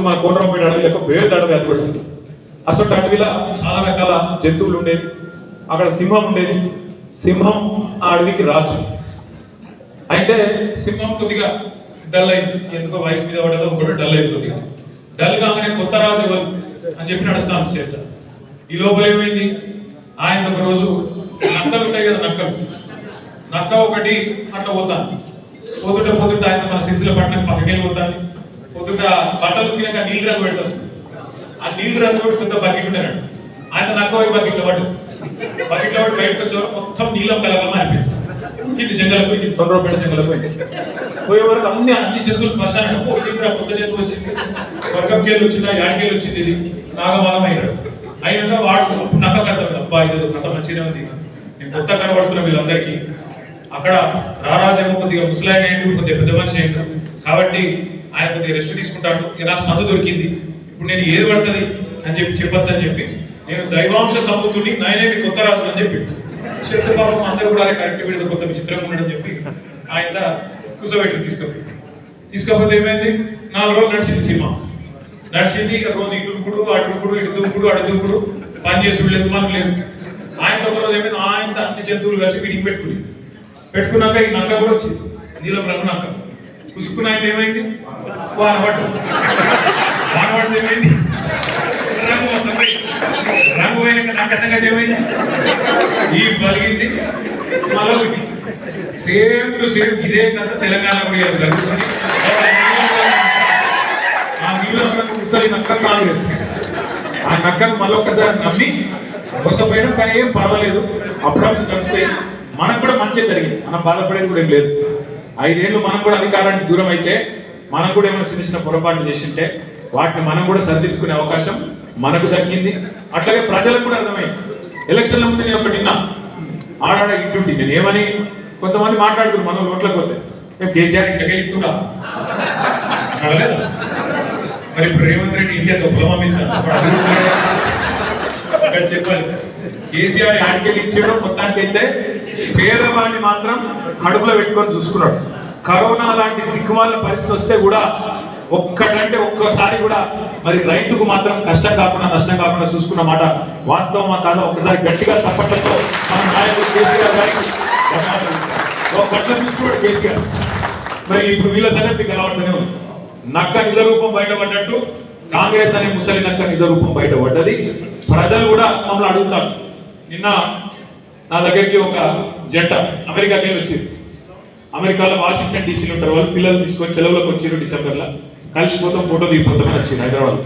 ఇప్పుడు మన కోనరాంపేట అడవి లేక వేరే అడవి అది కూడా అసలు అడవిలో చాలా రకాల జంతువులు ఉండేవి. అక్కడ సింహం ఉండేది. సింహం ఆ అడవికి రాజు. అయితే సింహం కొద్దిగా డల్ అయింది. ఎందుకో వయసు మీద పడదో ఒకటి డల్ అయింది. కొద్దిగా డల్ కాగానే కొత్త రాజు ఎవరు అని చెప్పి నడుస్తాను చర్చ. ఈ లోపల ఏమైంది, ఆయన ఒక రోజు నక్కలు ఉంటాయి కదా, నక్క ఒకటి అట్లా పోతాను. పోతుంటే ఆయన మన సిరిసిల్ల పట్టణం పక్కకెళ్ళి పోతాను. పోతుంటే బట్టలు ఉతికినాక నీళ్ళు రంగు పెడతారు. ఆ నీళ్ళు రంగు పెట్టి పెద్ద బకెట్ ఉండేనాడు. ఆయన నక్క బకెట్లో పడ్డు బయటకు వచ్చేవారు మొత్తం నీళ్ళం కలగా మారిపోయింది. ఇది జంగలకు పోయి తొందరపేట జంగలకు పోయే వరకు అన్ని జంతువులు పరిశాన. కొత్త జంతువు వచ్చింది, వర్గంకేళ్ళు వచ్చింది, యాడికేళ్ళు వచ్చింది. ఇది నాగమాగం అయినాక వాడు నక్క కథ అబ్బా ఇది కథ మంచిగా ఉంది, నేను కొత్త కనబడుతున్నా వీళ్ళందరికీ. అక్కడ రారాజేమో కొద్దిగా ముసలాయన అయ్యిండు, కొద్దిగా పెద్ద మనిషి అయ్యిండు. కాబట్టి ఆయన కొద్దిగా రెస్ట్ తీసుకుంటాడు. ఇక నాకు సందు దొరికింది, ఇప్పుడు నేను ఏది పడుతుంది అని చెప్పచ్చు అని చెప్పి నేను దైవాంశ సంబుద్ధుని నాయనేమి కొత్త రాజు అని చెప్పి చెప్తే పాపం అందరూ కూడా కరెక్ట్ వీడితో కొత్త విచిత్రంగా ఉండని చెప్పి ఆయన కూర్చోబెట్టి తీసుకపోతే ఏమైంది, 4 రోజులు నడిచింది సినిమా. నడిచింది. ఇక రోజు ఇటు అటు దూకుడు పని చేసి లేదు, మనం లేదు. ఆయన ఒక రోజు ఏమైంది, ఆయన అన్ని జంతువులు కలిసి వీడికి పెట్టుకున్నాక ఈ నక్క కూడా వచ్చింది, నీలం రంగు నక్క. పుసుకున్న ఆయన ఏమైంది, వానపట్టు ఏమైంది, రంగు పోయినాక నక్క సంగతి ఏమైంది, ఈ పలిగింది, మళ్ళీ ఉట్టించింది. సేమ్ టు సేమ్ ఇదే కథ తెలంగాణ కూడా జరుగుతుంది. ఆ నీళ్ళు ఒకసారి నక్క కాంగ్రెస్, ఆ నక్కను మళ్ళొక్కసారి నమ్మి మోసపోయడం. కానీ ఏం పర్వాలేదు, అప్పుడప్పుడు చనిపోయి మనకు కూడా మంచి జరిగింది, మనం బాధపడేది కూడా ఏం లేదు. 5 ఏళ్ళు మనం కూడా అధికారానికి దూరం అయితే మనం కూడా ఏమైనా చిన్న పొరపాట్లు చేసింటే వాటిని మనం కూడా సరిదిద్దుకునే అవకాశం మనకు దక్కింది. అట్లాగే ప్రజలకు కూడా అర్థమైంది. ఎలక్షన్ల ముందు నేను ఒకటి విన్నా, ఆడాడ ఇంటుంటి నేను ఏమని కొంతమంది మాట్లాడుతున్నారు మనం రోడ్లకు పోతే, మేము కేసీఆర్ ఇంట్లోకి ఇస్తుండా అడలేదా, మరి ఇప్పుడు రేవంత్ రెడ్డి ఇండియా పొలమా మీద చెప్పాలి. కేసీఆర్ యాడికెళ్ళి ఇచ్చాడో మొత్తానికి అయితే పేదవాడిని మాత్రం కడుపులో పెట్టుకొని చూసుకున్నాడు. కరోనా లాంటి దిక్కుమాల పరిస్థితి వస్తే కూడా ఒక్కసారి కూడా మరి రైతుకు మాత్రం కష్టం కాకుండా నష్టం కాకుండా చూసుకున్న మాట వాస్తవమా కాదా ఒక్కసారి గట్టిగా సపోర్ట్లతో మన నాయకుడు కేసీఆర్ గారికి పట్ల చూసుకున్నాడు కేసీఆర్. మరి ఇప్పుడు వీళ్ళ సంగతి కనబడుతూనే ఉంది. నక్క నిజ రూపం బయటపడ్డట్టు కాంగ్రెస్ అనే ముసలి నక్క నిజ రూపం బయటపడ్డది. ప్రజలు కూడా మమ్మల్ని అడుగుతారు. నిన్న నా దగ్గరికి ఒక జంట అమెరికాకి వెళ్ళి వచ్చింది. అమెరికాలో వాషింగ్టన్ డీసీలో ఉంటారు వాళ్ళు. పిల్లలు తీసుకొని సెలవులకు వచ్చారు. డిసెంబర్లో కలిసిపోతాం, ఫోటో దిగిపోతామని వచ్చింది హైదరాబాద్.